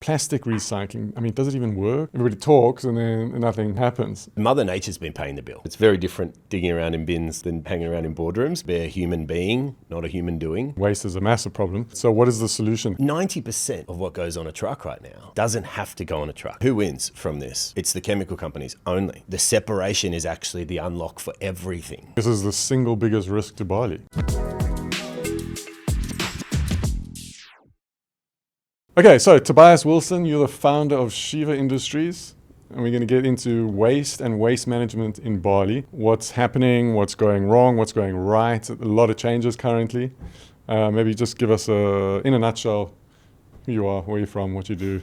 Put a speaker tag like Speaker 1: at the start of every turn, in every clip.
Speaker 1: Plastic recycling, I mean, does it even work? Everybody talks and then nothing happens.
Speaker 2: Mother Nature's been paying the bill. It's very different digging around in bins than hanging around in boardrooms. Be a human being, not a human doing.
Speaker 1: Waste is a massive problem. So what is the solution?
Speaker 2: 90% of what goes on a truck right now doesn't have to go on a truck. Who wins from this? It's the chemical companies only. The separation is actually the unlock for everything.
Speaker 1: This is the single biggest risk to Bali. Okay, so Tobias Wilson, you're the founder of Shiva Industries, and we're going to get into waste and waste management in Bali. What's happening, what's going wrong, what's going right, a lot of changes currently. Maybe just give us, in a nutshell, who you are, where you're from, what you do,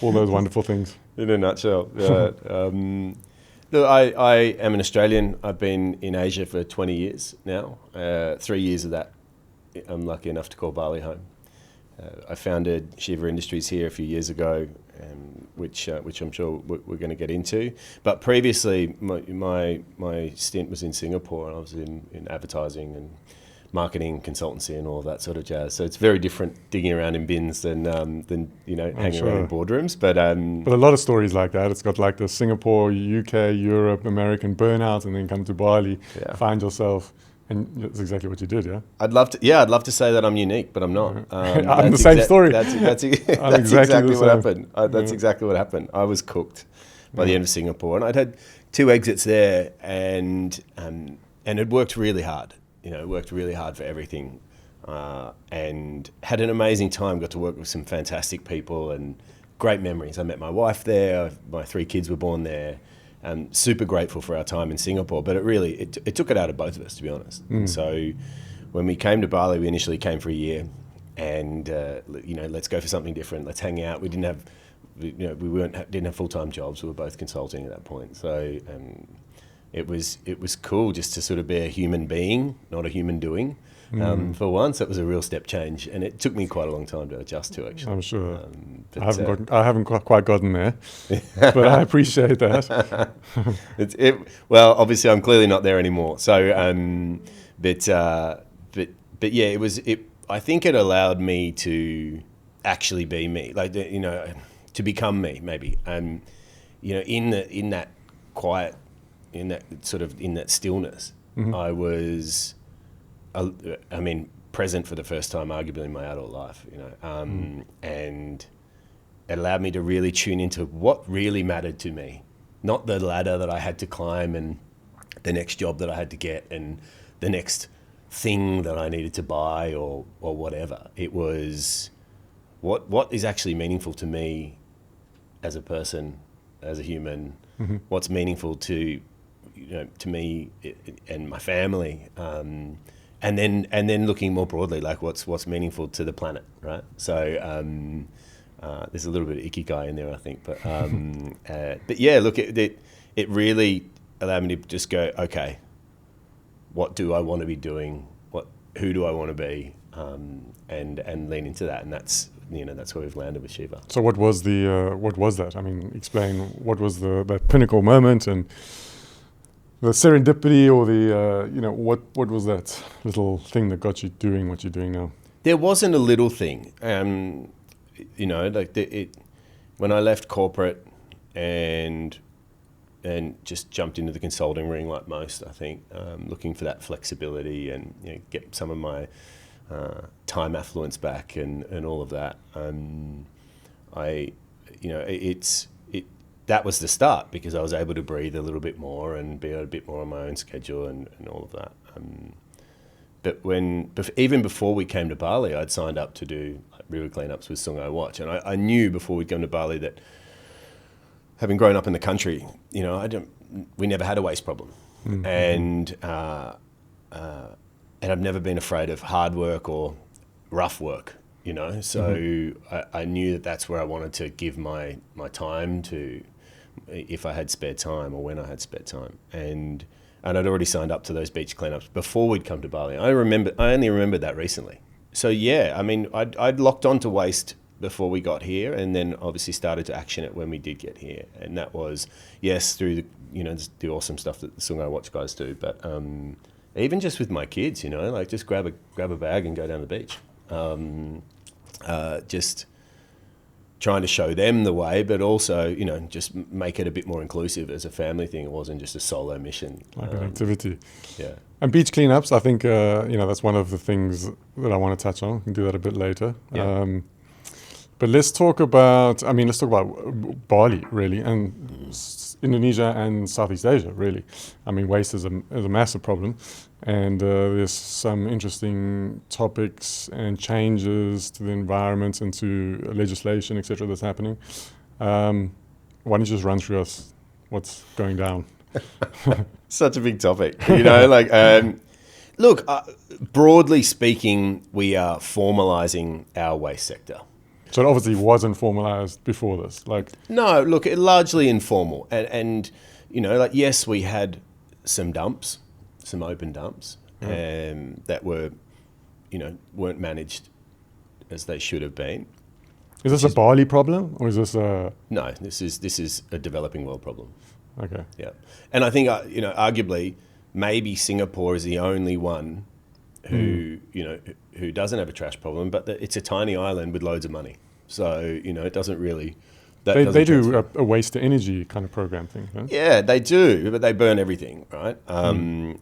Speaker 1: all those wonderful things.
Speaker 2: In a nutshell, look, I am an Australian. I've been in Asia for 20 years now. 3 years of that I'm lucky enough to call Bali home. I founded Shiva Industries here a few years ago, which I'm sure we're going to get into. But previously, my stint was in Singapore, and I was in advertising and marketing, consultancy, and all of that sort of jazz. So it's very different digging around in bins than hanging around in boardrooms. But a
Speaker 1: lot of stories like that. It's got like the Singapore, UK, Europe, American burnout, and then come to Bali, find yourself. And that's exactly what you did, yeah?
Speaker 2: I'd love to say that I'm unique, but I'm not.
Speaker 1: I'm the same story.
Speaker 2: That's exactly what happened. That's exactly what happened. I was cooked by the end of Singapore, and I'd had 2 exits there, and it worked really hard. Worked really hard for everything, and had an amazing time. Got to work with some fantastic people and great memories. I met my wife there. My 3 kids were born there. I'm super grateful for our time in Singapore, but it took it out of both of us, to be honest. And so when we came to Bali, we initially came for a year, and let's go for something different. Let's hang out. We didn't have, didn't have full-time jobs. We were both consulting at that point. So it was cool just to sort of be a human being, not a human doing. For once, it was a real step change, and it took me quite a long time to adjust to, actually.
Speaker 1: I'm sure. I haven't quite gotten there, but I appreciate that.
Speaker 2: Well, obviously, I'm clearly not there anymore. So, but yeah, I think it allowed me to actually be me, to become me, maybe. In that quiet, in that stillness, I was. Present for the first time, arguably in my adult life, and it allowed me to really tune into what really mattered to me, not the ladder that I had to climb and the next job that I had to get and the next thing that I needed to buy or whatever. It was what is actually meaningful to me as a person, as a human, what's meaningful to me and my family. And then looking more broadly, like what's meaningful to the planet, right? So there's a little bit of ikigai in there, I think. But yeah, look, it really allowed me to just go, okay, what do I want to be doing? Who do I want to be? And lean into that, and that's where we've landed with Shiva.
Speaker 1: So what was that? I mean, explain what was that pinnacle moment and the serendipity, or what was that little thing that got you doing what you're doing now?
Speaker 2: There wasn't a little thing, when I left corporate and just jumped into the consulting ring like most, I think, looking for that flexibility and get some of my time affluence back and all of that. That was the start, because I was able to breathe a little bit more and be a bit more on my own schedule and all of that. But even before we came to Bali, I'd signed up to do river cleanups with Sungai Watch, and I knew before we'd come to Bali that, having grown up in the country, we never had a waste problem, and I've never been afraid of hard work or rough work. So I knew that that's where I wanted to give my time to, if I had spare time or when I had spare time. And I'd already signed up to those beach cleanups before we'd come to Bali. I only remembered that recently. So yeah, I'd locked onto waste before we got here, and then obviously started to action it when we did get here. And that was, yes, through the awesome stuff that the Sungai Watch guys do, but even just with my kids, just grab a bag and go down the beach. trying to show them the way, but also, you know, just make it a bit more inclusive as a family thing. It wasn't just a solo mission.
Speaker 1: Like an activity.
Speaker 2: Yeah.
Speaker 1: And beach cleanups, I think, that's one of the things that I want to touch on. We can do that a bit later.
Speaker 2: Yeah.
Speaker 1: But let's talk about Bali, really, and Indonesia and Southeast Asia, really. I mean, waste is a massive problem. And there's some interesting topics and changes to the environment and to legislation, etc., that's happening. Why don't you just run through us what's going down?
Speaker 2: Such a big topic, you know, like, look, broadly speaking, we are formalising our waste sector.
Speaker 1: So it obviously wasn't formalised before this.
Speaker 2: No, look, it largely informal. And, you know, like, yes, we had some dumps, some open dumps, that were, you know, weren't managed as they should have been.
Speaker 1: Is this a Bali problem, or is this a...
Speaker 2: No, this is a developing world problem.
Speaker 1: Okay.
Speaker 2: Yeah. And I think, you know, arguably, maybe Singapore is the only one who, you know, who doesn't have a trash problem, but it's a tiny island with loads of money. So, you know, it doesn't really...
Speaker 1: They do a waste to energy kind of program thing, right?
Speaker 2: Yeah, they do, but they burn everything, right? And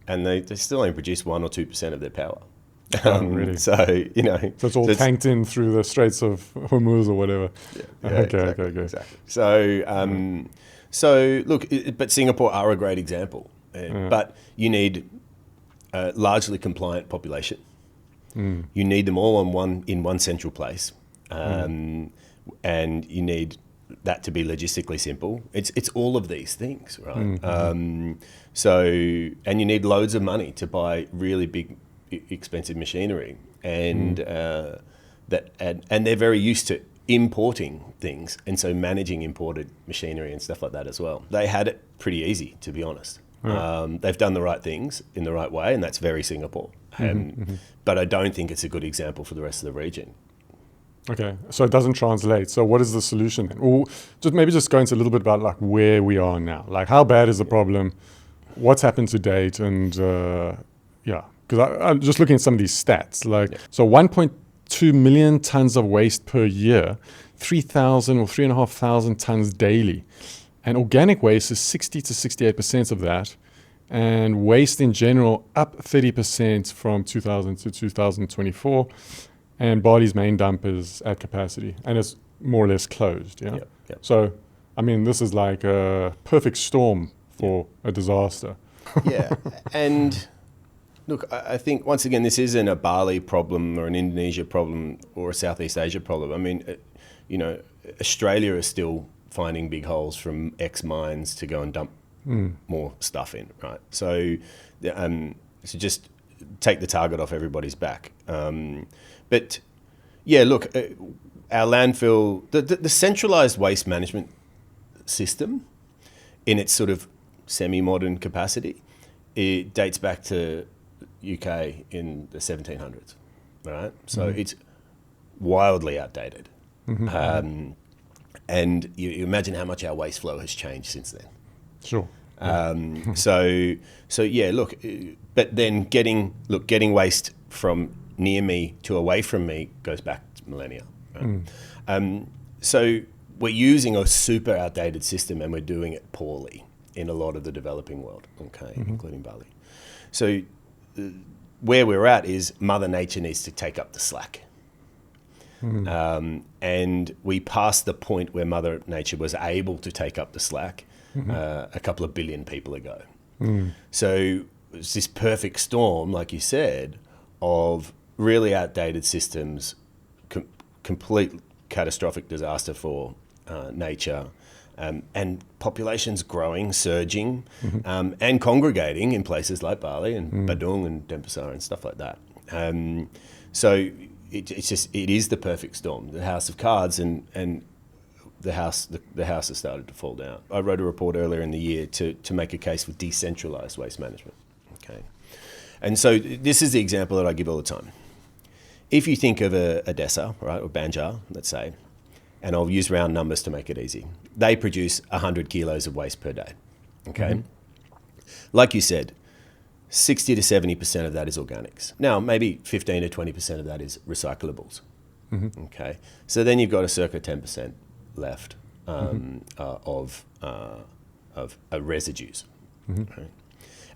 Speaker 2: they still only produce 1 or 2% of their power.
Speaker 1: Really?
Speaker 2: So, you know...
Speaker 1: So it's all tanked in through the Straits of Hormuz or whatever.
Speaker 2: Yeah,
Speaker 1: Okay.
Speaker 2: Exactly. So, look, but Singapore are a great example. But you need a largely compliant population. You need them all in one central place. And you need that to be logistically simple. It's all of these things, right? And you need loads of money to buy really big, expensive machinery, and they're very used to importing things, and so managing imported machinery and stuff like that as well. They had it pretty easy, to be honest. They've done the right things in the right way, and that's very Singapore. But I don't think it's a good example for the rest of the region.
Speaker 1: Okay, so it doesn't translate. So what is the solution then? Or just go into a little bit about like where we are now. Like how bad is the problem? What's happened to date? And because I'm just looking at some of these stats. So 1.2 million tons of waste per year, 3,000 or 3,500 tons daily. And organic waste is 60 to 68% of that. And waste in general up 30% from 2000 to 2024. And Bali's main dump is at capacity, and it's more or less closed. Yeah.
Speaker 2: Yep.
Speaker 1: So, I mean, this is like a perfect storm for a disaster.
Speaker 2: Yeah, and look, I think once again, this isn't a Bali problem or an Indonesia problem or a Southeast Asia problem. I mean, you know, Australia is still finding big holes from X mines to go and dump more stuff in, right? So just take the target off everybody's back. But yeah, look, our landfill, the centralised waste management system in its sort of semi-modern capacity, it dates back to UK in the 1700s, right? So it's wildly outdated. And you imagine how much our waste flow has changed since then.
Speaker 1: Sure.
Speaker 2: So yeah, look, but then getting waste from near me to away from me goes back to millennia. Right? So we're using a super outdated system, and we're doing it poorly in a lot of the developing world, okay, including Bali. So where we're at is Mother Nature needs to take up the slack. And we passed the point where Mother Nature was able to take up the slack a couple of billion people ago. So it's this perfect storm, like you said, of really outdated systems, complete catastrophic disaster for nature, and populations growing, surging, and congregating in places like Bali and Badung and Denpasar and stuff like that. So it is the perfect storm, the house of cards, and the house has started to fall down. I wrote a report earlier in the year to make a case for decentralised waste management. Okay, and so this is the example that I give all the time. If you think of a desa, right, or Banjar, let's say, and I'll use round numbers to make it easy, they produce 100 kilos of waste per day. Okay, like you said, 60 to 70% of that is organics. Now, maybe 15 to 20% of that is recyclables. Okay, so then you've got a circa 10% left of residues. Right?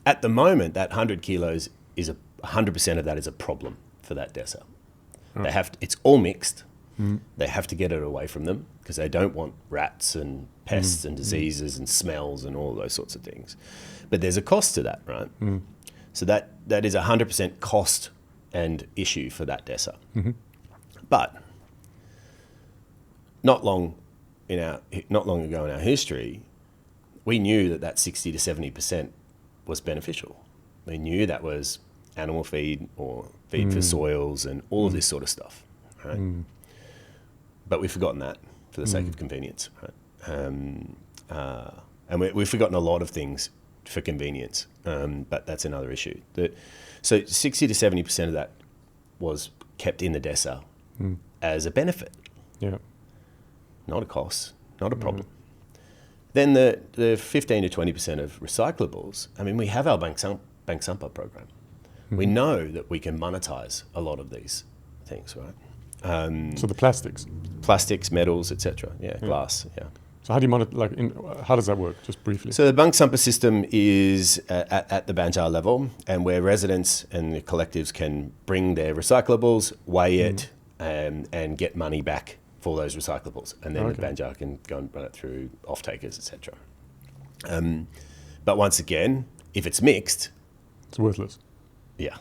Speaker 2: At the moment, that 100 kilos is 100% of that is a problem for that dessa. They have to, it's all mixed. They have to get it away from them because they don't want rats and pests and diseases and smells and all those sorts of things. But there's a cost to that, right? So that is 100% cost and issue for that dessa. But not long ago in our history, we knew that 60 to 70% was beneficial. We knew that was animal feed or feed for soils and all of this sort of stuff, right? But we've forgotten that for the sake of convenience, right? And we've forgotten a lot of things for convenience, but that's another issue. So 60 to 70% of that was kept in the dessa as a benefit, not a cost, not a problem. Then the 15 to 20% of recyclables, I mean, we have our Bank Sampah program. We know that we can monetize a lot of these things, right?
Speaker 1: So the plastics,
Speaker 2: metals, etc. Glass.
Speaker 1: So how do you how does that work? Just briefly.
Speaker 2: So the Bank Sampah system is at the Banjar level, and where residents and the collectives can bring their recyclables, weigh it, and get money back for those recyclables, and then the Banjar can go and run it through off-takers, etc. But once again, if it's mixed,
Speaker 1: it's worthless.
Speaker 2: Yeah.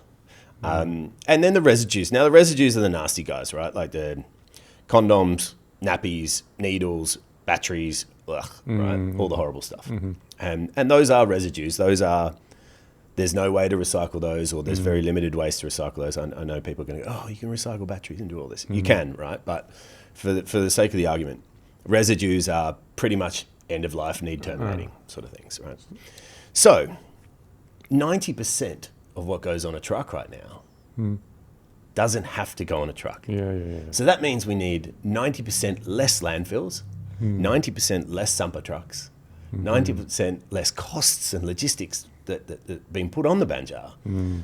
Speaker 2: And then the residues. Now, the residues are the nasty guys, right? Like the condoms, nappies, needles, batteries, right? All the horrible stuff. And those are residues. There's no way to recycle those, or there's very limited ways to recycle those. I know people are going to go, you can recycle batteries and do all this. You can, right? But for the sake of the argument, residues are pretty much end of life, need terminating sort of things, right? So 90% of what goes on a truck right now doesn't have to go on a truck. So that means we need 90% less landfills, 90% less Sampah trucks, 90% less costs and logistics that being put on the Banjar.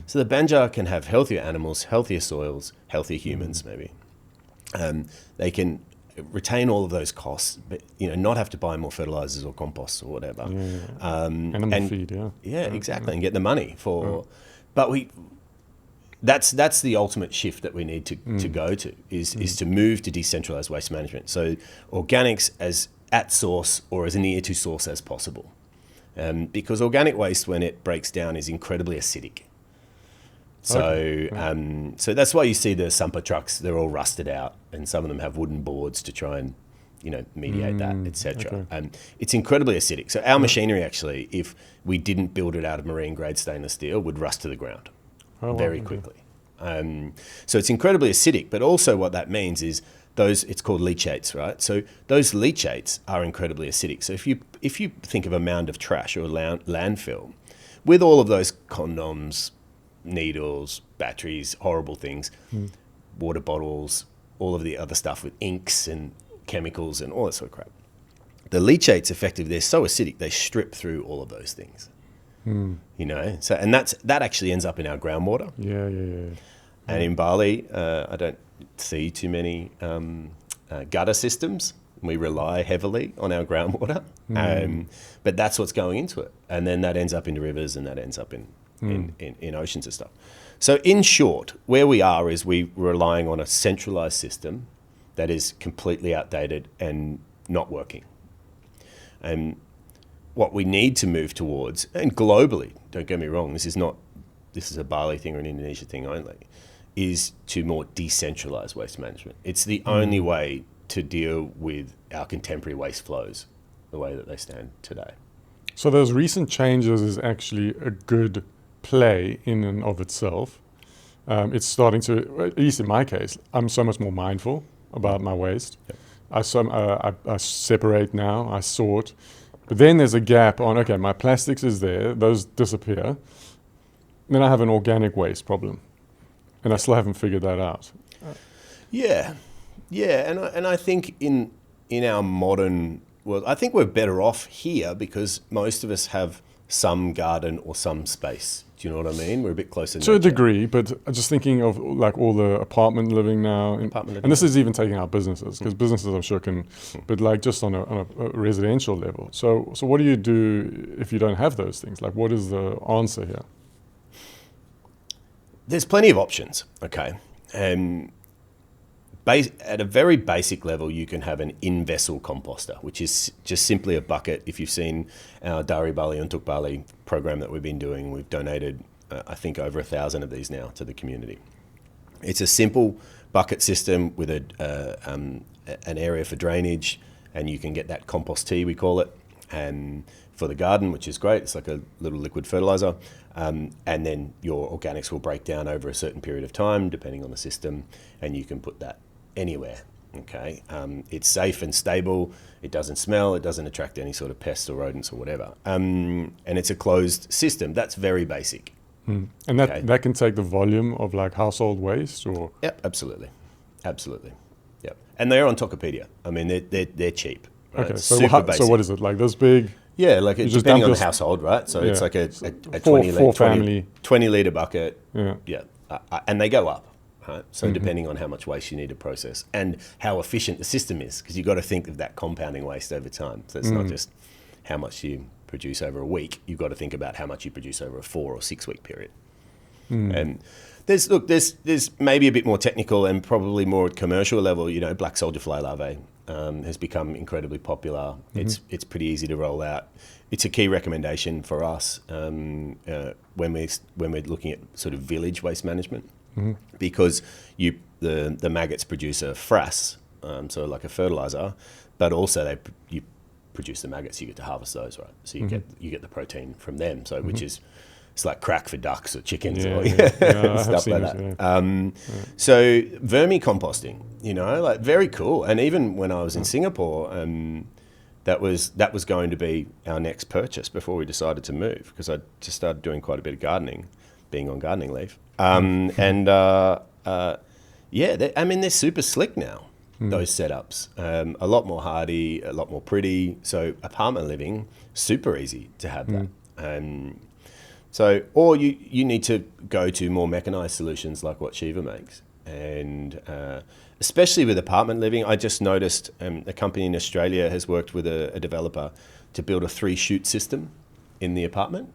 Speaker 2: So the Banjar can have healthier animals, healthier soils, healthier humans maybe. They can retain all of those costs, but not have to buy more fertilizers or composts or whatever.
Speaker 1: Animal feed,
Speaker 2: exactly, and get the money for. But that's the ultimate shift that we need to go to is to move to decentralized waste management. So organics as at source or as near to source as possible, because organic waste when it breaks down is incredibly acidic. So so that's why you see the Sampah trucks, they're all rusted out, and some of them have wooden boards to try and mediate that, etc. It's incredibly acidic. So our machinery actually, if we didn't build it out of marine grade stainless steel, would rust to the ground very quickly. So it's incredibly acidic, but also what that means is it's called leachates, right? So those leachates are incredibly acidic. So if you think of a mound of trash or a landfill with all of those condoms, needles, batteries, horrible things, water bottles, all of the other stuff with inks and chemicals and all that sort of crap. The leachates, effectively, they're so acidic, they strip through all of those things. So, and that actually ends up in our groundwater. And in Bali, I don't see too many gutter systems. We rely heavily on our groundwater, but that's what's going into it. And then that ends up in rivers, and that ends up in oceans and stuff. So in short, where we are is we're relying on a centralized system that is completely outdated and not working. And what we need to move towards, and globally, don't get me wrong, this is a Bali thing or an Indonesia thing only, is to more decentralized waste management. It's the only way to deal with our contemporary waste flows the way that they stand today.
Speaker 1: So those recent changes is actually a good play in and of itself. It's starting to, at least in my case, I'm so much more mindful about my waste. I separate now, I sort. But then there's a gap on, my plastics is there, those disappear. Then I have an organic waste problem. And I still haven't figured that out.
Speaker 2: And I think in our modern world, I think we're better off here because most of us have some garden or some space. Do you know what I mean? We're a bit closer
Speaker 1: to a degree, but just thinking of like all the apartment living now, and this is even taking out businesses, because businesses I'm sure can, but like just on a residential level. So what do you do if you don't have those things? Like, what is the answer here?
Speaker 2: There's plenty of options, okay? At a very basic level, you can have an in-vessel composter, which is just simply a bucket. If you've seen our Dari Bali Untuk Bali program that we've been doing, we've donated, I think, over 1,000 of these now to the community. It's a simple bucket system with an area for drainage, and you can get that compost tea, we call it, for the garden, which is great. It's like a little liquid fertiliser. And then your organics will break down over a certain period of time, depending on the system, and you can put that anywhere, okay? It's safe and stable. It doesn't smell. It doesn't attract any sort of pests or rodents or whatever. And it's a closed system. That's very basic.
Speaker 1: And that can take the volume of like household waste, or?
Speaker 2: Yep, absolutely. Yep. And they're on Tokopedia. I mean, they're cheap. Right?
Speaker 1: Okay, so what is it, like this big?
Speaker 2: Yeah, like it's depending on the household, right? So it's like a 20 litre bucket. Yeah. And they go up. Right? So depending on how much waste you need to process and how efficient the system is, because you've got to think of that compounding waste over time. So it's not just how much you produce over a week. You've got to think about how much you produce over a 4 or 6 week period. And there's maybe a bit more technical and probably more at commercial level. You know, black soldier fly larvae has become incredibly popular. It's pretty easy to roll out. It's a key recommendation for us when we're looking at sort of village waste management. Because the maggots produce a frass, so like a fertiliser, but also you produce the maggots, you get to harvest those, right? So you get the protein from them, so which is, it's like crack for ducks or chickens or stuff like that. So vermicomposting, you know, like very cool. And even when I was in Singapore, that was going to be our next purchase before we decided to move, because I just started doing quite a bit of gardening, being on gardening leave. I mean, they're super slick now, those setups. A lot more hardy, a lot more pretty. So apartment living, super easy to have that. So, or you need to go to more mechanized solutions like what Shiva makes. And especially with apartment living, I just noticed a company in Australia has worked with a developer to build a 3-chute system in the apartment.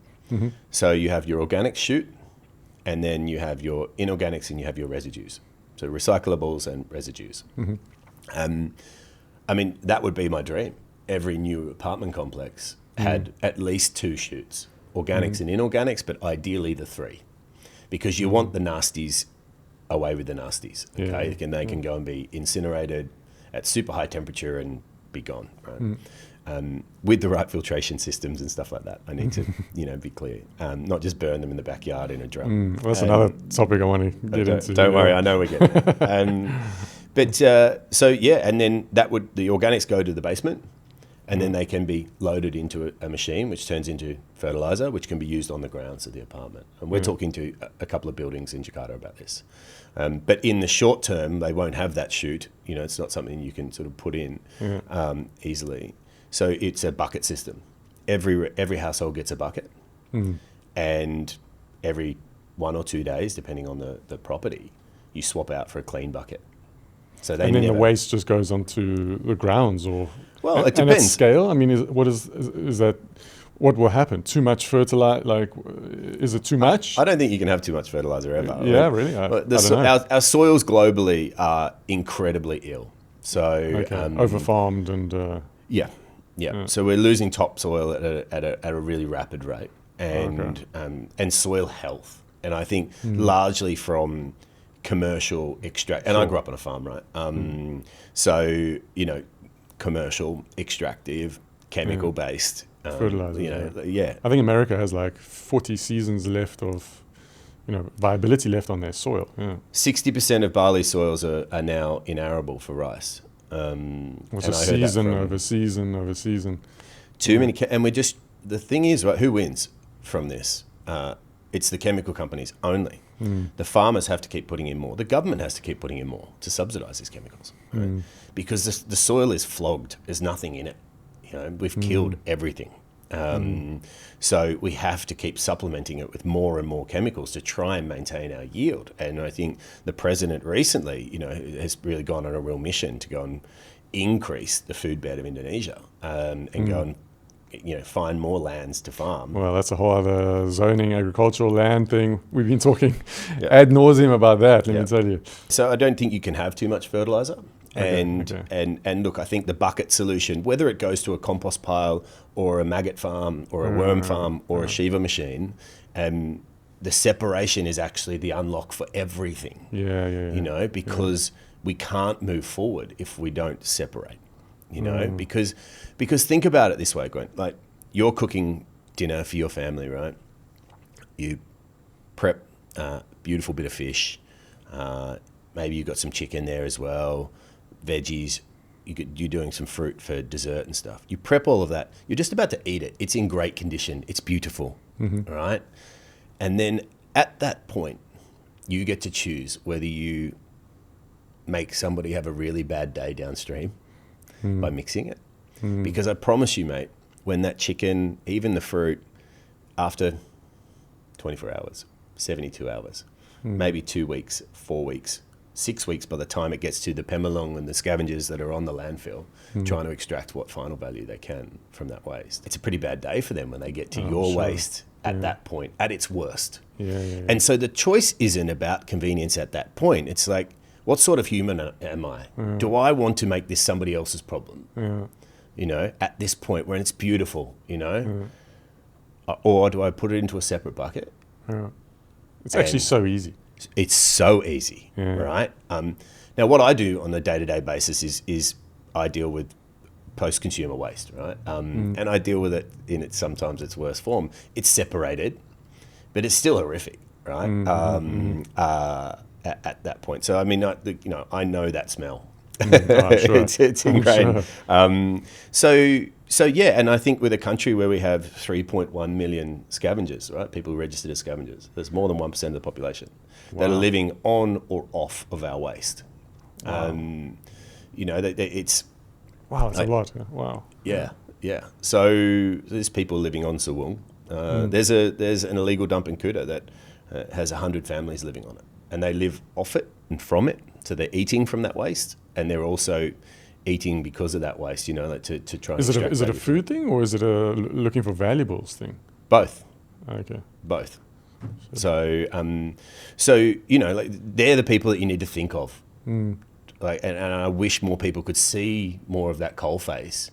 Speaker 2: So you have your organic chute, and then you have your inorganics, and you have your residues. So recyclables and residues. I mean, that would be my dream. Every new apartment complex had at least 2 chutes, organics and inorganics, but ideally the 3. Because you want the nasties away with the nasties, okay? And they can go and be incinerated at super high temperature and be gone, right? With the right filtration systems and stuff like that. I need to, be clear. Not just burn them in the backyard in a drum.
Speaker 1: That's another topic I want to get into.
Speaker 2: Don't worry, I know we're getting there. And then the organics go to the basement, and then they can be loaded into a machine, which turns into fertiliser, which can be used on the grounds of the apartment. And we're talking to a couple of buildings in Jakarta about this. But in the short term, they won't have that chute. It's not something you can sort of put in easily. So it's a bucket system. Every household gets a bucket, and every 1 or 2 days, depending on the property, you swap out for a clean bucket. So then the
Speaker 1: waste just goes onto the grounds, or
Speaker 2: it depends.
Speaker 1: And at scale, I mean, is that what will happen? Too much fertilizer? Like, is it too much?
Speaker 2: I don't think you can have too much fertilizer ever.
Speaker 1: Yeah, really. I don't know.
Speaker 2: Our soils globally are incredibly ill. So
Speaker 1: overfarmed and
Speaker 2: yeah. So we're losing topsoil at a really rapid rate, and soil health, and I think largely from commercial extract. And I grew up on a farm, right? So commercial, extractive, chemical based
Speaker 1: fertilizer. I think America has like 40 seasons left of viability left on their soil.
Speaker 2: 60% of Bali soils are now inarable for rice.
Speaker 1: It's a season over season over season.
Speaker 2: Too many, and the thing is, right? Who wins from this? It's the chemical companies only. The farmers have to keep putting in more. The government has to keep putting in more to subsidise these chemicals, right? Because the soil is flogged. There's nothing in it. We've killed everything. So we have to keep supplementing it with more and more chemicals to try and maintain our yield. And I think the president recently, has really gone on a real mission to go and increase the food bed of Indonesia, and go and find more lands to farm.
Speaker 1: Well, that's a whole other zoning, agricultural land thing. We've been talking ad nauseum about that, let me tell you.
Speaker 2: So I don't think you can have too much fertiliser. And look, I think the bucket solution, whether it goes to a compost pile or a maggot farm or a worm farm or a Shiva machine, the separation is actually the unlock for everything. Because we can't move forward if we don't separate. Because think about it this way, Gwen. Like, you're cooking dinner for your family, right? You prep a beautiful bit of fish. Maybe you've got some chicken there as well, veggies. You're doing some fruit for dessert and stuff. You prep all of that. You're just about to eat it. It's in great condition. It's beautiful, right? And then at that point, you get to choose whether you make somebody have a really bad day downstream by mixing it. Because I promise you, mate, when that chicken, even the fruit, after 24 hours, 72 hours, maybe 2 weeks, 4 weeks, 6 weeks by the time it gets to the Pemalong and the scavengers that are on the landfill trying to extract what final value they can from that waste. It's a pretty bad day for them when they get to your waste at that point, at its worst. And so the choice isn't about convenience at that point. It's like, what sort of human am I? Do I want to make this somebody else's problem? At this point when it's beautiful, or do I put it into a separate bucket?
Speaker 1: It's actually so easy.
Speaker 2: It's so easy, right? Now, what I do on a day-to-day basis is I deal with post-consumer waste, right? And I deal with it in sometimes its worst form. It's separated, but it's still horrific, right? At that point. So, I mean, I know that smell.
Speaker 1: Sure.
Speaker 2: It's ingrained. Sure. So yeah, and I think with a country where we have 3.1 million scavengers, right? People registered as scavengers. There's more than 1% of the population that are living on or off of our waste. It's...
Speaker 1: Wow, that's a lot. Wow.
Speaker 2: Yeah. So there's people living on Sawung. There's an illegal dump in Kuta that has 100 families living on it. And they live off it and from it. So they're eating from that waste, and they're also eating because of that waste, to try and extract.
Speaker 1: Is it a food thing, or is it a looking for valuables thing?
Speaker 2: Both.
Speaker 1: Okay.
Speaker 2: Both. Sure. So they're the people that you need to think of. And I wish more people could see more of that coalface,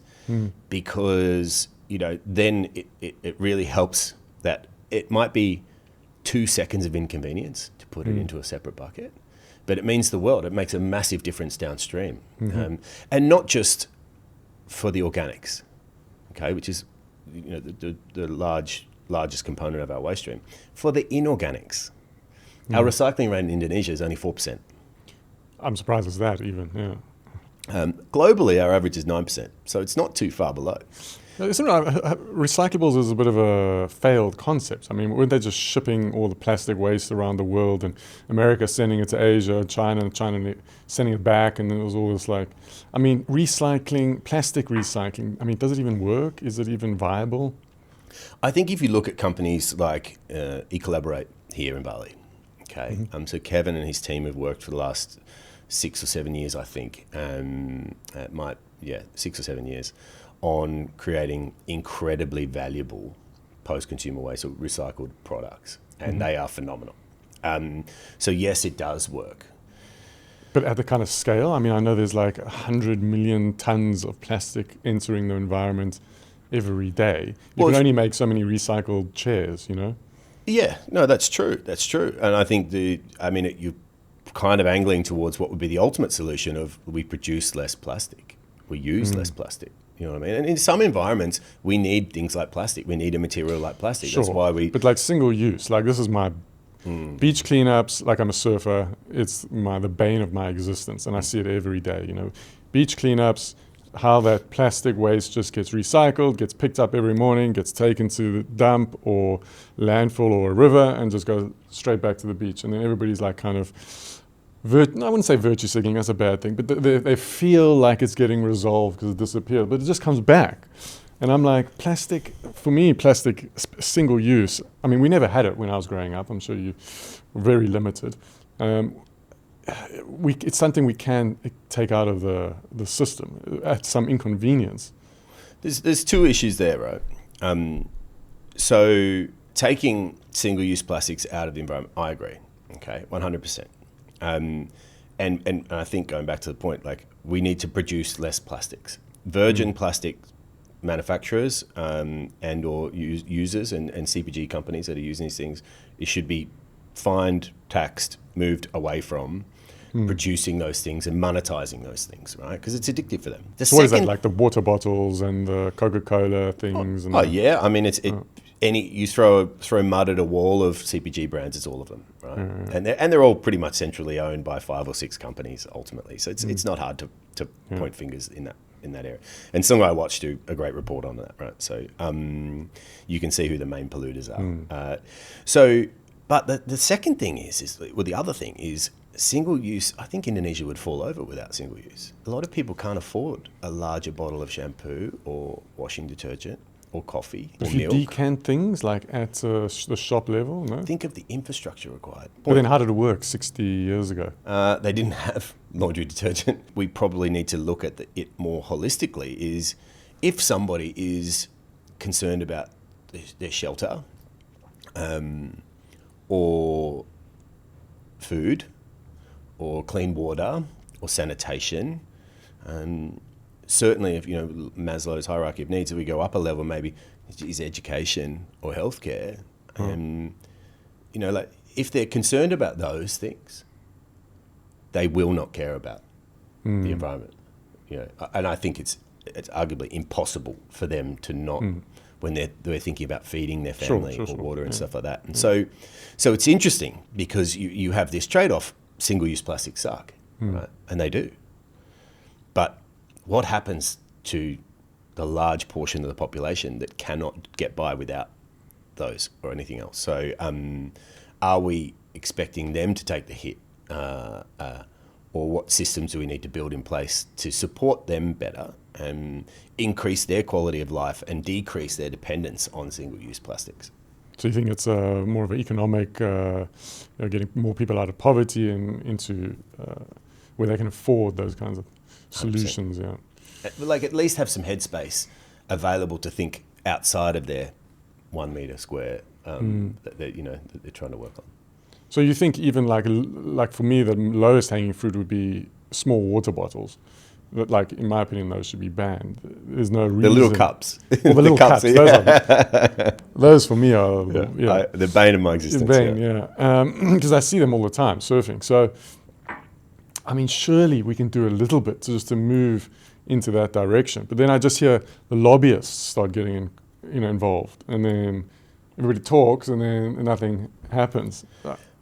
Speaker 2: because then it really helps. That it might be 2 seconds of inconvenience to put it into a separate bucket, but it means the world. It makes a massive difference downstream, and not just for the organics, okay, which is the largest component of our waste stream. For the inorganics, our recycling rate in Indonesia is only 4%.
Speaker 1: I'm surprised it's that even. Yeah.
Speaker 2: Globally, our average is 9%, so it's not too far below.
Speaker 1: Isn't recyclables is a bit of a failed concept. I mean, weren't they just shipping all the plastic waste around the world, and America sending it to Asia, China sending it back, and then it was all this plastic recycling. I mean, does it even work? Is it even viable?
Speaker 2: I think if you look at companies like eCollaborate here in Bali, okay, so Kevin and his team have worked for the last 6 or 7 years, I think, 6 or 7 years, on creating incredibly valuable post-consumer waste or recycled products, and they are phenomenal. So yes, it does work.
Speaker 1: But at the kind of scale, I mean, I know there's like 100 million tons of plastic entering the environment every day. You can only make so many recycled chairs,
Speaker 2: Yeah, no, that's true. And I think you're kind of angling towards what would be the ultimate solution of we produce less plastic, we use less plastic. You know what I mean? And in some environments, we need things like plastic. We need a material like plastic.
Speaker 1: Sure.
Speaker 2: That's why we...
Speaker 1: But like single use, like this is my beach cleanups, like I'm a surfer, it's the bane of my existence, and I see it every day, Beach cleanups, how that plastic waste just gets recycled, gets picked up every morning, gets taken to the dump or landfill or a river, and just goes straight back to the beach. And then everybody's like kind of... I wouldn't say virtue signaling, that's a bad thing, but they feel like it's getting resolved because it disappeared, but it just comes back. And I'm like, plastic, for me, plastic, single use. I mean, we never had it when I was growing up. I'm sure you were very limited. It's something we can take out of the system at some inconvenience.
Speaker 2: There's two issues there, right? So taking single-use plastics out of the environment, I agree. Okay, 100%. And I think going back to the point, like we need to produce less plastics. Virgin plastic manufacturers and or users and CPG companies that are using these things, it should be fined, taxed, moved away from producing those things and monetizing those things, right? Because it's addictive for them.
Speaker 1: So what is that, like the water bottles and the Coca-Cola things?
Speaker 2: Yeah, I mean, you throw mud at a wall of CPG brands, it's all of them, right? And they're all pretty much centrally owned by 5 or 6 companies ultimately. So it's not hard to point fingers in that area. And Sungai Watch do a great report on that, right? So you can see who the main polluters are. But the second thing the other thing is single use. I think Indonesia would fall over without single use. A lot of people can't afford a larger bottle of shampoo or washing detergent or coffee or
Speaker 1: if you
Speaker 2: milk.
Speaker 1: decant things like at the shop level, no?
Speaker 2: Think of the infrastructure required.
Speaker 1: But then how did it work 60 years ago?
Speaker 2: They didn't have laundry detergent. We probably need to look at it more holistically. Is if somebody is concerned about their shelter or food or clean water or sanitation, certainly if, Maslow's hierarchy of needs, if we go up a level, maybe is education or healthcare. Like if they're concerned about those things, they will not care about the environment. And I think it's arguably impossible for them to not when they're thinking about feeding their family or water and stuff like that. And so it's interesting because you have this trade-off. Single-use plastics suck, right? And they do. But what happens to the large portion of the population that cannot get by without those or anything else? So are we expecting them to take the hit? Or what systems do we need to build in place to support them better and increase their quality of life and decrease their dependence on single-use plastics?
Speaker 1: So you think it's more of an economic, getting more people out of poverty and into where they can afford those kinds of solutions?
Speaker 2: 100%. Yeah. Like at least have some headspace available to think outside of their 1 meter square that they're trying to work on.
Speaker 1: So you think even like for me, the lowest hanging fruit would be small water bottles. That, like, in my opinion, those should be banned. There's no reason.
Speaker 2: The little cups.
Speaker 1: Well, the little cups. Those for me are
Speaker 2: the bane of my existence.
Speaker 1: Because I see them all the time surfing. So, I mean, surely we can do a little bit to move into that direction. But then I just hear the lobbyists start getting involved, and then everybody talks, and then nothing happens.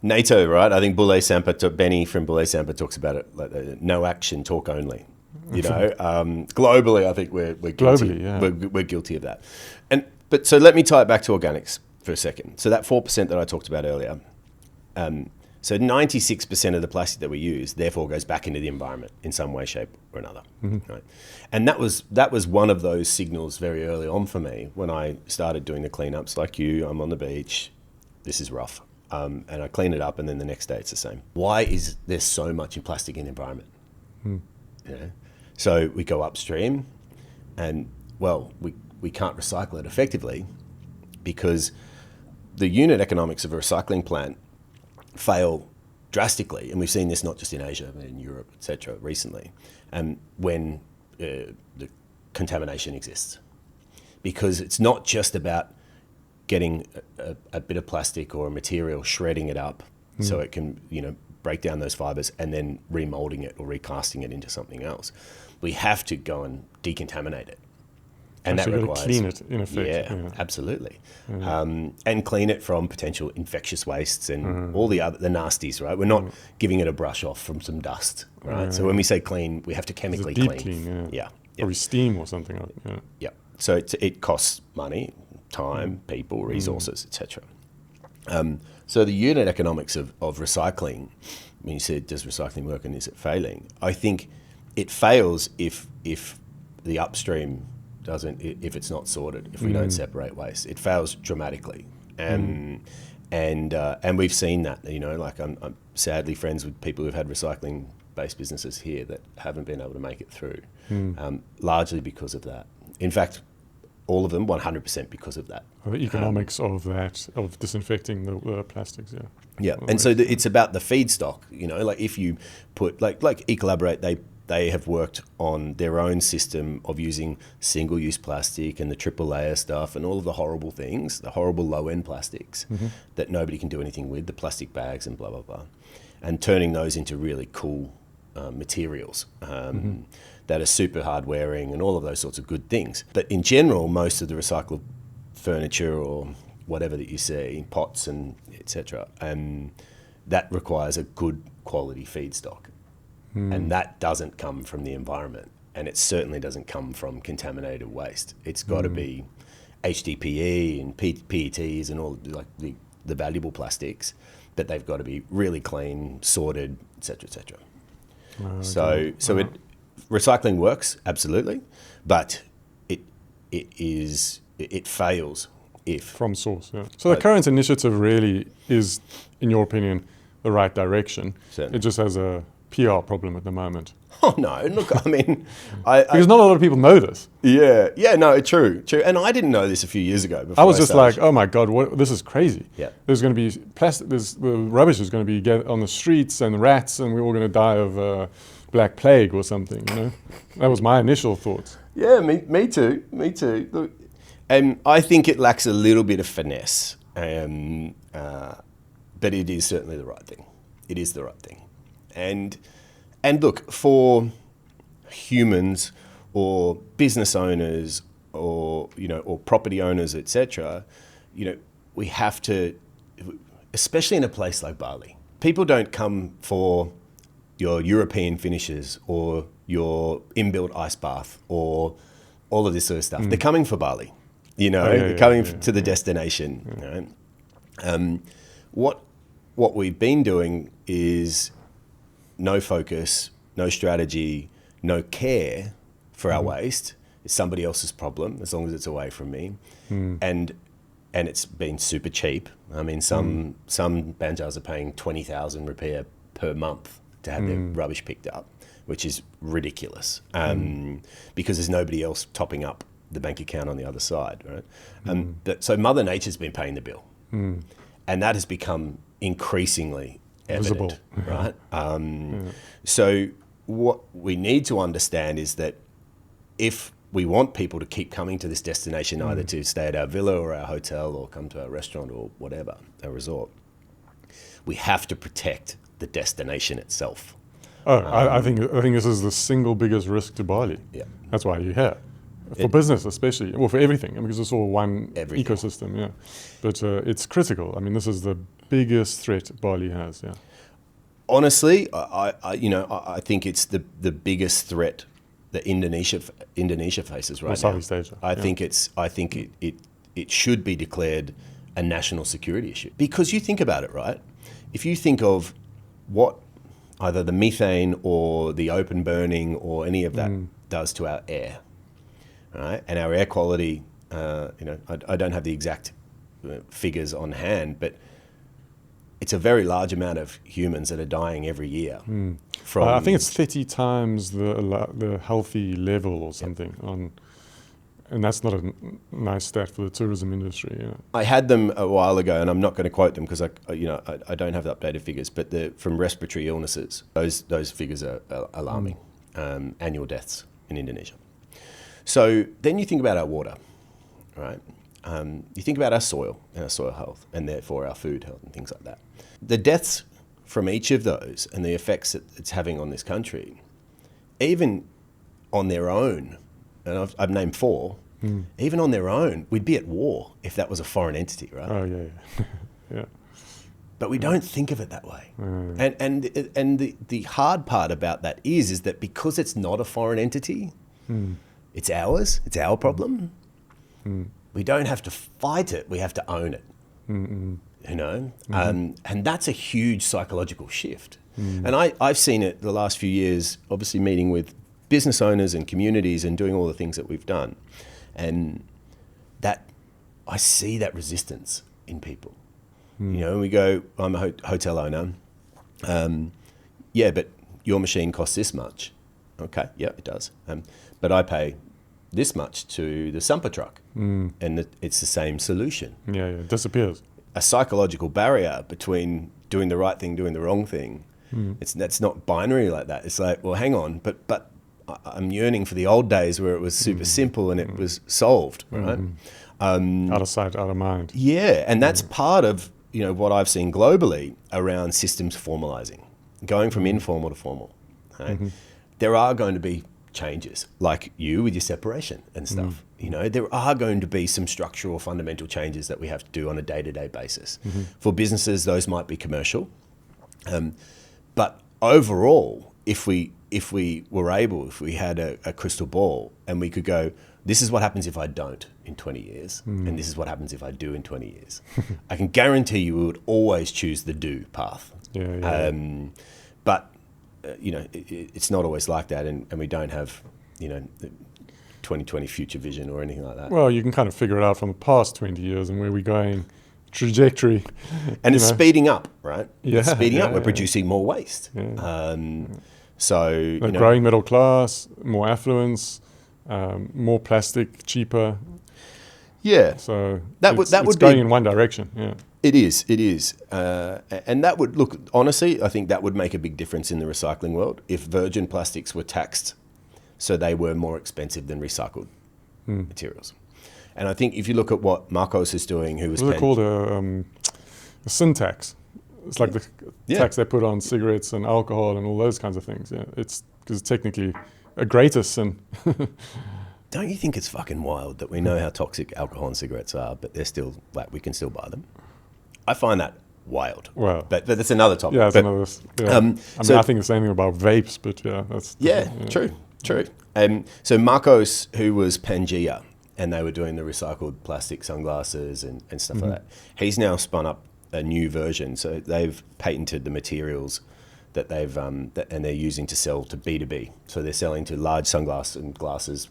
Speaker 2: NATO, right? I think Benny from Bule Sampa talks about it like no action, talk only. Globally, I think we're guilty. We're guilty of that. But so let me tie it back to organics for a second. So that 4% that I talked about earlier. So 96% of the plastic that we use, therefore, goes back into the environment in some way, shape, or another. Right? And that was one of those signals very early on for me when I started doing the cleanups. Like you, I'm on the beach. This is rough. And I clean it up, and then the next day it's the same. Why is there so much in plastic in the environment? So we go upstream, and we can't recycle it effectively because the unit economics of a recycling plant fail drastically, and we've seen this not just in Asia but in Europe, etc. recently, when the contamination exists, because it's not just about getting a bit of plastic or a material, shredding it up so it can break down those fibers and then remolding it or recasting it into something else. We have to go and decontaminate it. And that requires
Speaker 1: clean it in effect.
Speaker 2: Yeah. Absolutely. And clean it from potential infectious wastes and all the nasties, right? We're not giving it a brush off from some dust, right? So when we say clean, we have to chemically clean.
Speaker 1: Or steam or something like that.
Speaker 2: Yeah. So it costs money, time, people, resources, etc. So the unit economics of recycling, when you said, does recycling work and is it failing? I think it fails if the upstream if it's not sorted, if we don't separate waste. It fails dramatically. And we've seen that, like I'm sadly friends with people who've had recycling-based businesses here that haven't been able to make it through, largely because of that. In fact, all of them 100% because of that.
Speaker 1: The economics of that, of disinfecting the plastics, yeah.
Speaker 2: Yeah, and so it's about the feedstock, like if you put, like eCollaborate, they have worked on their own system of using single-use plastic and the triple layer stuff and all of the horrible things, the horrible low-end plastics that nobody can do anything with, the plastic bags and blah, blah, blah, and turning those into really cool materials that are super hard-wearing and all of those sorts of good things. But in general, most of the recycled furniture or whatever that you see, pots and etc., that requires a good quality feedstock. And that doesn't come from the environment, and it certainly doesn't come from contaminated waste. It's got to be HDPE and PETs and all like the valuable plastics, but they've got to be really clean, sorted, etc., etc. So recycling works absolutely, but it fails if
Speaker 1: from source. Yeah. So the current initiative really is, in your opinion, the right direction.
Speaker 2: Certainly.
Speaker 1: It just has a PR problem at the moment.
Speaker 2: Oh no! Look, I mean,
Speaker 1: because not a lot of people know this.
Speaker 2: Yeah, no, true. And I didn't know this a few years ago.
Speaker 1: I was just like, oh my god, this is crazy.
Speaker 2: Yeah,
Speaker 1: there's going to be plastic. The rubbish is going to be on the streets and rats, and we're all going to die of black plague or something. That was my initial thoughts.
Speaker 2: Yeah, me too. Look, I think it lacks a little bit of finesse, but it is certainly the right thing. It is the right thing. And look, for humans or business owners or property owners, etc., we have to, especially in a place like Bali, people don't come for your European finishes or your inbuilt ice bath or all of this sort of stuff. They're coming for Bali, they're coming to the destination. What we've been doing is no focus, no strategy, no care for our waste. It's somebody else's problem as long as it's away from me. And it's been super cheap. I mean, some banjars are paying 20,000 rupiah per month to have their rubbish picked up, which is ridiculous because there's nobody else topping up the bank account on the other side, right? So Mother Nature's been paying the bill. And that has become increasingly evident, right? So what we need to understand is that if we want people to keep coming to this destination, either to stay at our villa or our hotel or come to our restaurant or whatever, our resort, we have to protect the destination itself.
Speaker 1: I think this is the single biggest risk to Bali.
Speaker 2: Yeah,
Speaker 1: that's why you're here. For business especially, well, for everything, because it's all one ecosystem, yeah. But it's critical. I mean, this is the biggest threat Bali has, yeah.
Speaker 2: Honestly, I think it's the biggest threat that Indonesia faces right now.
Speaker 1: Southeast Asia.
Speaker 2: I think it should be declared a national security issue. Because you think about it, right? If you think of what either the methane or the open burning or any of that does to our air, right? And our air quality, I don't have the exact figures on hand, but it's a very large amount of humans that are dying every year. From
Speaker 1: I think it's 30 times the healthy level or something. And that's not a nice stat for the tourism industry.
Speaker 2: I had them a while ago, and I'm not going to quote them because I don't have the updated figures. But from respiratory illnesses, those figures are alarming. Annual deaths in Indonesia. So then you think about our water, right? You think about our soil and our soil health, and therefore our food health and things like that. The deaths from each of those and the effects that it's having on this country, even on their own, and I've named 4, even on their own, we'd be at war if that was a foreign entity, right?
Speaker 1: Oh, yeah. Yeah.
Speaker 2: But we don't think of it that way. And the hard part about that is that because it's not a foreign entity, it's ours, it's our problem. We don't have to fight it, we have to own it. And that's a huge psychological shift. And I've seen it the last few years, obviously meeting with business owners and communities and doing all the things that we've done. And that, I see that resistance in people. You know, we go, I'm a hotel owner. Yeah, but your machine costs this much. Okay, yeah, it does. But I pay this much to the sumper truck, and it's the same solution.
Speaker 1: Yeah, it disappears.
Speaker 2: A psychological barrier between doing the right thing, doing the wrong thing. That's not binary like that. It's like, well, hang on, but I'm yearning for the old days where it was super simple and it was solved, right?
Speaker 1: Out of sight, out of mind.
Speaker 2: Yeah, and that's part of, you know, what I've seen globally around systems formalising, going from informal to formal. Right? There are going to be changes, like you with your separation and stuff. You know, there are going to be some structural, fundamental changes that we have to do on a day-to-day basis. For businesses, those might be commercial. But overall, if we had a crystal ball and we could go, this is what happens if I don't in 20 years, and this is what happens if I do in 20 years. I can guarantee you we would always choose the do path. But, you know, it's not always like that, and we don't have, you know, the 2020 future vision or anything like that.
Speaker 1: Well, you can kind of figure it out from the past 20 years and where we're going, trajectory.
Speaker 2: And it's speeding up, right?
Speaker 1: Yeah,
Speaker 2: it's speeding up. We're
Speaker 1: yeah.
Speaker 2: producing more waste. So, you know,
Speaker 1: growing middle class, more affluence, more plastic, cheaper.
Speaker 2: Yeah.
Speaker 1: So
Speaker 2: it's
Speaker 1: would going in one direction. Yeah.
Speaker 2: It is. And that would, look, honestly, I think that would make a big difference in the recycling world if virgin plastics were taxed so they were more expensive than recycled materials. And I think if you look at what Marcos is doing, who was...
Speaker 1: What's it called? A sin tax. It's like the tax they put on cigarettes and alcohol and all those kinds of things. Yeah, it's because it's technically a greater sin.
Speaker 2: Don't you think it's fucking wild that we know how toxic alcohol and cigarettes are, but they're still, like, we can still buy them? I find that wild.
Speaker 1: Well,
Speaker 2: but that's another topic.
Speaker 1: Yeah, I think the same thing about vapes, but yeah, that's...
Speaker 2: True. So Marcos, who was Pangea, and they were doing the recycled plastic sunglasses and stuff like that, he's now spun up a new version. So they've patented the materials that they've and they're using to sell to B2B. So they're selling to large sunglasses and glasses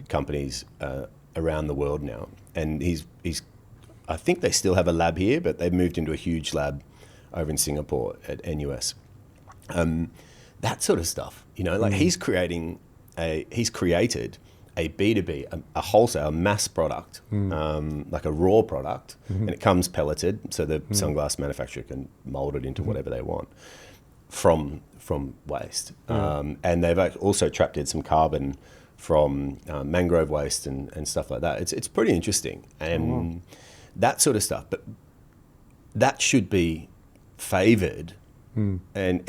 Speaker 2: companies around the world now. And he's I think they still have a lab here, but they've moved into a huge lab over in Singapore at NUS. That sort of stuff, you know, like he's created a B2B, a wholesale, mass product, like a raw product, and it comes pelleted, so the sunglass manufacturer can mold it into whatever they want from waste. And they've also trapped in some carbon from mangrove waste and stuff like that. It's pretty interesting, and that sort of stuff. But that should be favoured, and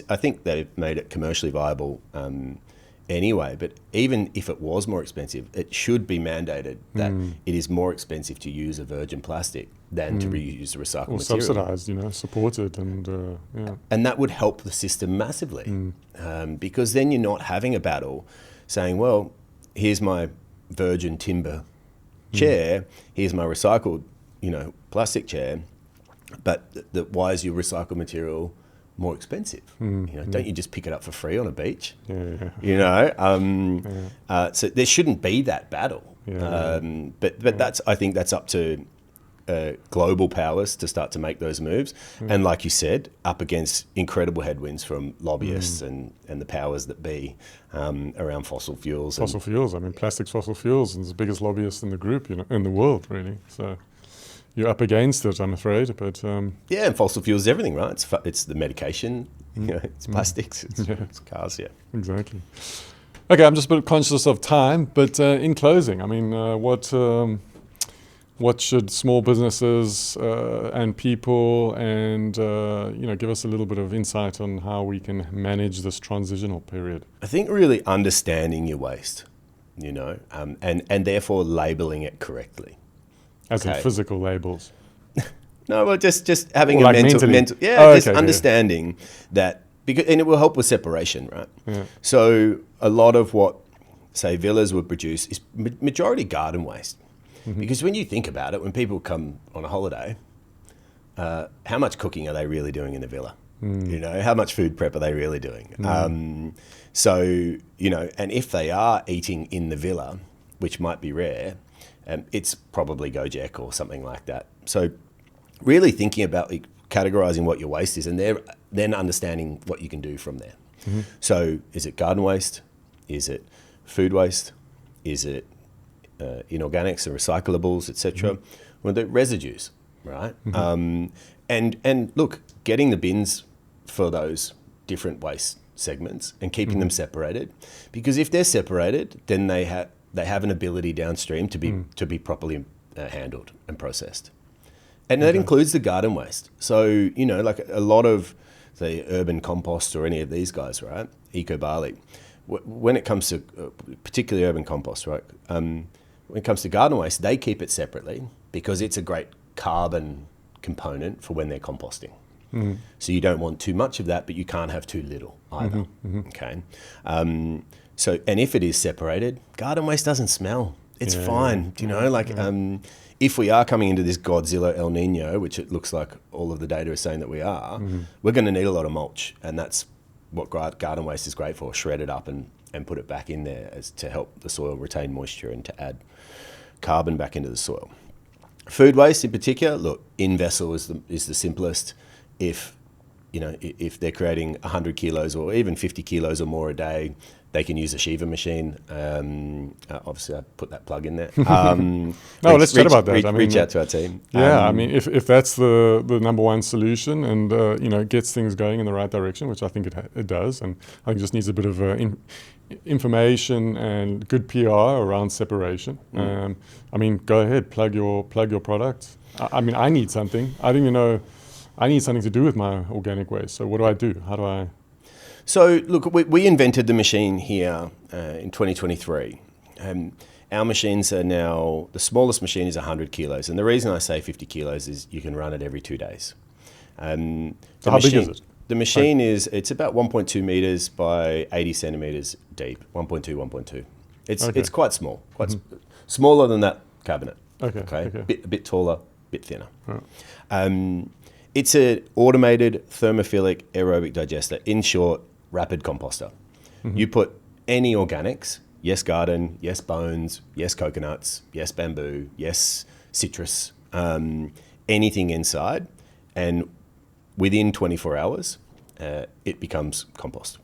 Speaker 2: I think they've made it commercially viable. Anyway, but even if it was more expensive, it should be mandated that it is more expensive to use a virgin plastic than to reuse the recycled material.
Speaker 1: Or subsidised, you know, supported, and
Speaker 2: And that would help the system massively, because then you're not having a battle saying, well, here's my virgin timber chair, here's my recycled, you know, plastic chair, but why is your recycled material more expensive? You know, don't you just pick it up for free on a beach? You know, so there shouldn't be that battle. But I think that's up to global powers to start to make those moves. And like you said, up against incredible headwinds from lobbyists and the powers that be around fossil fuels.
Speaker 1: I mean, plastics, fossil fuels, and the biggest lobbyist in the group, you know, in the world, really. So you're up against it, I'm afraid, but...
Speaker 2: yeah, and fossil fuels is everything, right? It's the medication, you know, it's plastics, it's cars,
Speaker 1: Exactly. Okay, I'm just a bit conscious of time, but in closing, I mean, what should small businesses and people and, you know, give us a little bit of insight on how we can manage this transitional period?
Speaker 2: I think really understanding your waste, you know, and therefore labelling it correctly.
Speaker 1: As in physical labels?
Speaker 2: No, well, just having
Speaker 1: or
Speaker 2: a
Speaker 1: like
Speaker 2: mental understanding that, because, and it will help with separation, right?
Speaker 1: Yeah.
Speaker 2: So a lot of what, say, villas would produce is majority garden waste. Because when you think about it, when people come on a holiday, how much cooking are they really doing in the villa? You know, how much food prep are they really doing? So, you know, and if they are eating in the villa, which might be rare, it's probably Gojek or something like that. So really thinking about categorizing what your waste is, and then understanding what you can do from there. Mm-hmm. So is it garden waste? Is it food waste? Is it inorganics and recyclables, etc.? Mm-hmm. Well, the residues, right? Mm-hmm. And look, getting the bins for those different waste segments and keeping them separated, because if they're separated, then they have an ability downstream to be properly handled and processed. And that includes the garden waste. So, you know, like a lot of the urban compost or any of these guys, right? Eco Bali. When it comes to particularly urban compost, right? When it comes to garden waste, they keep it separately because it's a great carbon component for when they're composting. Mm-hmm. So you don't want too much of that, but you can't have too little either. Mm-hmm. Okay. So, and if it is separated, garden waste doesn't smell. It's fine. Do you know, like, if we are coming into this Godzilla El Nino, which it looks like all of the data is saying that we are, we're going to need a lot of mulch. And that's what garden waste is great for, shred it up and put it back in there as to help the soil retain moisture and to add carbon back into the soil. Food waste in particular, look, in vessel is the simplest. If they're creating 100 kilos or even 50 kilos or more a day, they can use a Shiva machine. Obviously, I put that plug in there.
Speaker 1: Let's chat about that.
Speaker 2: Reach out to our team.
Speaker 1: Yeah, I mean, if that's the number one solution and gets things going in the right direction, which I think it does, and I think it just needs a bit of information and good PR around separation. I mean, go ahead, plug your product. I mean, I need something. I don't even know. I need something to do with my organic waste. So what do I do? How do I?
Speaker 2: So look, we invented the machine here in 2023. Our machines are now, the smallest machine is 100 kilos. And the reason I say 50 kilos is you can run it every 2 days.
Speaker 1: So how big is it?
Speaker 2: The machine it's about 1.2 meters by 80 centimeters deep, 1.2, 1.2. It's quite small, smaller than that cabinet. Okay. A bit taller, a bit thinner. Right. It's an automated thermophilic aerobic digester. In short, rapid composter. Mm-hmm. You put any organics, yes garden, yes bones, yes coconuts, yes bamboo, yes citrus, anything inside, and within 24 hours, it becomes compost.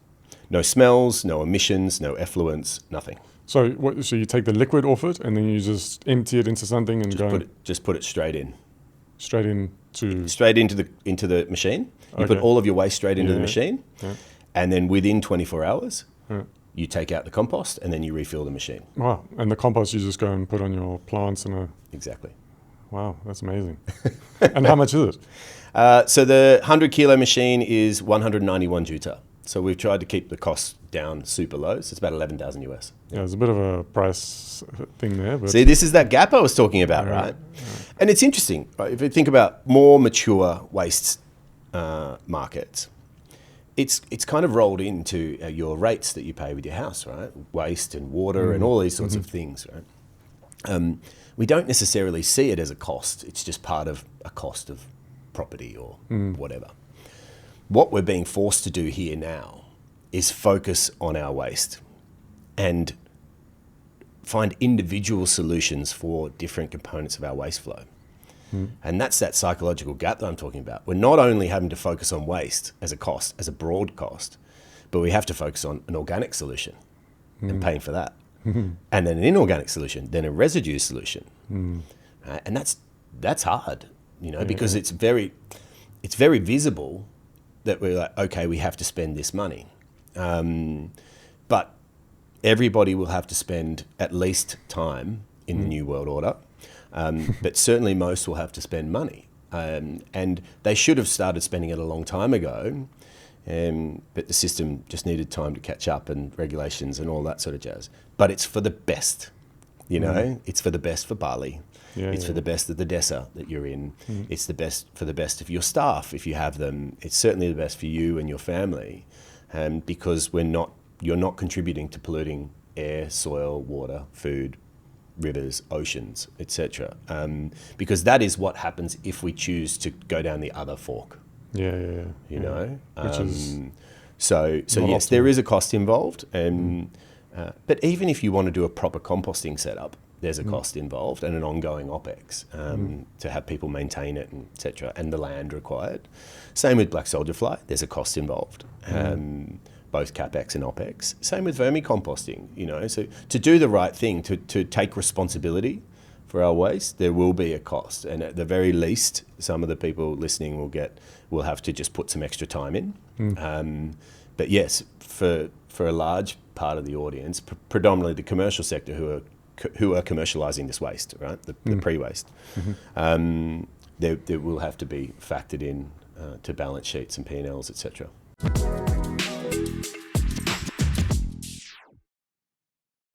Speaker 2: No smells, no emissions, no effluents, nothing.
Speaker 1: So you take the liquid off it and then you just empty it into something and
Speaker 2: just put it straight in.
Speaker 1: Straight into
Speaker 2: the machine. You put all of your waste straight into the machine, and then within 24 hours, you take out the compost and then you refill the machine.
Speaker 1: Wow! And the compost you just go and put on your plants
Speaker 2: Exactly.
Speaker 1: Wow, that's amazing. And how much is it?
Speaker 2: So the 100 kilo machine is 191 juta. So we've tried to keep the cost down super low. So it's about 11,000 US.
Speaker 1: Yeah, there's a bit of a price thing there. But
Speaker 2: see, this is that gap I was talking about, right? And it's interesting, right? If you think about more mature waste markets, it's kind of rolled into your rates that you pay with your house, right? Waste and water and all these sorts of things, right? We don't necessarily see it as a cost. It's just part of a cost of property or whatever. What we're being forced to do here now is focus on our waste and find individual solutions for different components of our waste flow. And that's that psychological gap that I'm talking about. We're not only having to focus on waste as a cost, as a broad cost, but we have to focus on an organic solution and paying for that. And then an inorganic solution, then a residue solution. And that's hard, because it's very visible that we're like, okay, we have to spend this money. But everybody will have to spend at least time in the New World Order. But certainly most will have to spend money. And they should have started spending it a long time ago. But the system just needed time to catch up and regulations and all that sort of jazz. But it's for the best, it's for the best for Bali. It's for the best of the DESA that you're in. It's the best for the best of your staff if you have them. It's certainly the best for you and your family, because you're not contributing to polluting air, soil, water, food, rivers, oceans, etc. Because that is what happens if we choose to go down the other fork.
Speaker 1: Which is
Speaker 2: so yes, there is a cost involved, and But even if you want to do a proper composting setup, there's a cost involved and an ongoing OPEX to have people maintain it, and et cetera, and the land required. Same with black soldier fly, there's a cost involved, both CapEx and OPEX. Same with vermicomposting, so to do the right thing, to take responsibility for our waste, there will be a cost. And at the very least, some of the people listening will have to just put some extra time in. But yes, for a large part of the audience, predominantly the commercial sector who are commercialising this waste, right? The pre-waste. There will have to be factored in to balance sheets and P&Ls, etc.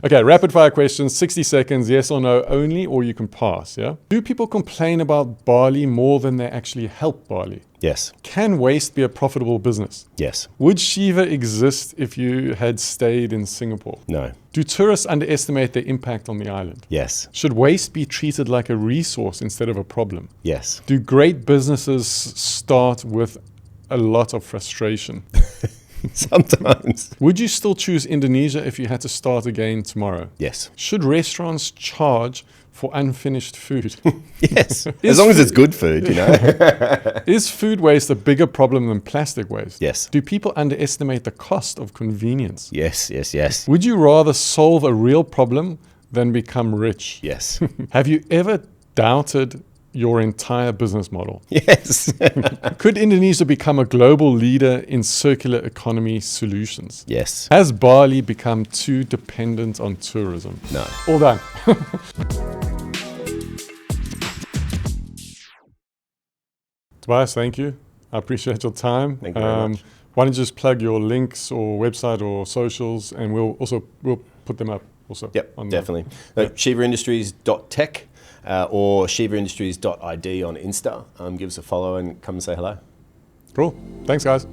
Speaker 1: Okay, rapid fire questions, 60 seconds, yes or no only, or you can pass, yeah? Do people complain about Bali more than they actually help Bali?
Speaker 2: Yes.
Speaker 1: Can waste be a profitable business?
Speaker 2: Yes.
Speaker 1: Would Shiva exist if you had stayed in Singapore?
Speaker 2: No.
Speaker 1: Do tourists underestimate their impact on the island?
Speaker 2: Yes.
Speaker 1: Should waste be treated like a resource instead of a problem?
Speaker 2: Yes.
Speaker 1: Do great businesses start with a lot of frustration?
Speaker 2: Sometimes.
Speaker 1: Would you still choose Indonesia if you had to start again tomorrow?
Speaker 2: Yes.
Speaker 1: Should restaurants charge for unfinished food?
Speaker 2: Yes. As long as it's good food,
Speaker 1: Is food waste a bigger problem than plastic waste?
Speaker 2: Yes.
Speaker 1: Do people underestimate the cost of convenience?
Speaker 2: Yes.
Speaker 1: Would you rather solve a real problem than become rich?
Speaker 2: Yes.
Speaker 1: Have you ever doubted your entire business model?
Speaker 2: Yes.
Speaker 1: Could Indonesia become a global leader in circular economy solutions?
Speaker 2: Yes.
Speaker 1: Has Bali become too dependent on tourism?
Speaker 2: No.
Speaker 1: All done. Tobias, thank you. I appreciate your time.
Speaker 2: Thank you very much.
Speaker 1: Why don't you just plug your links or website or socials, and we'll put them up also.
Speaker 2: Yep,
Speaker 1: on
Speaker 2: definitely.
Speaker 1: Yeah.
Speaker 2: ShivaIndustries.tech or ShivaIndustries.id on Insta. Give us a follow and come and say hello.
Speaker 1: Cool. Thanks, guys.